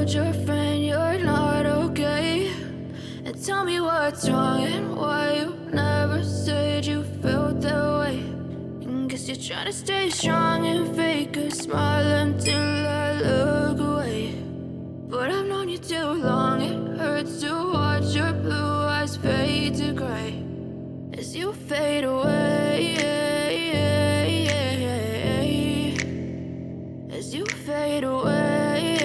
told your friend you're not okay? And tell me what's wrong and why you never said you felt that way. And guess you're trying to stay strong and fake a smile until I look away. But I've known you too long, it hurts to watch your blue eyes fade to gray as you fade away, as you fade away.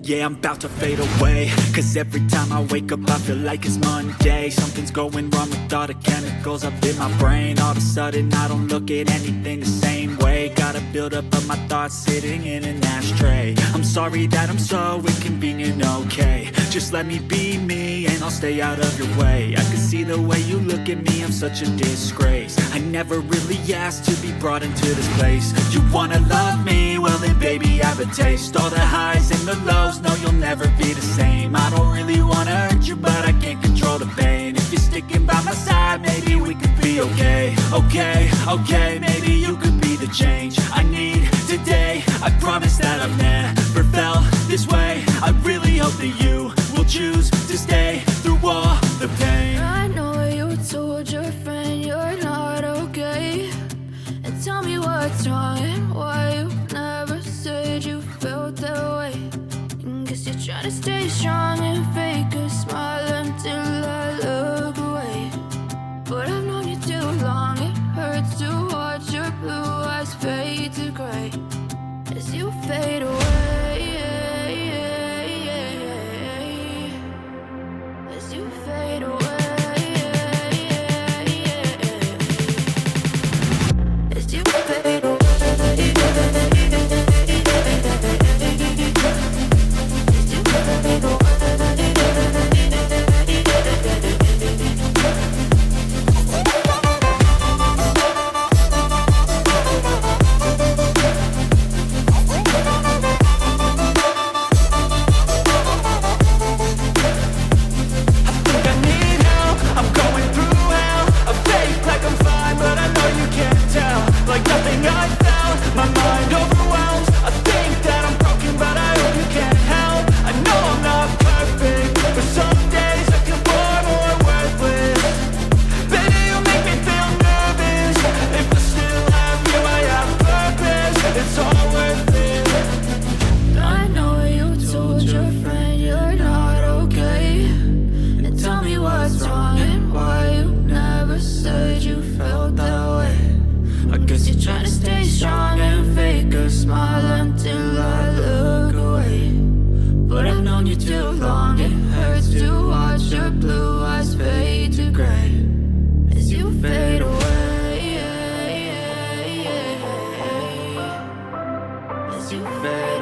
Yeah, I'm about to fade away, cause every time I wake up I feel like it's Monday. Something's going wrong with all the chemicals up in my brain. All of a sudden I don't look at anything the same way. Got a build up of my thoughts sitting in an ashtray. I'm sorry that I'm so inconvenient, okay? Just let me be me and I'll stay out of your way. I can see the way you look at me, I'm such a disgrace. I never really asked to be brought into this place. You wanna love me? Well then baby have a taste. All the highs and the lows, no you'll never be the same. I don't really wanna hurt you but I can't control the pain. If you're sticking by my side maybe we could be okay. Okay, maybe you could be the change I need today. I promise that I've never felt this way. I really hope that you will choose to stay through all the pain. I know you told your friend you're not okay. And tell me what's wrong and why you never said you felt that way. And guess you're trying to stay strong and fake a smile until I look away. But I've known you too long, it hurts to watch your blue eyes fade to gray as you fade away, as you fade away. As you fade away. As you fade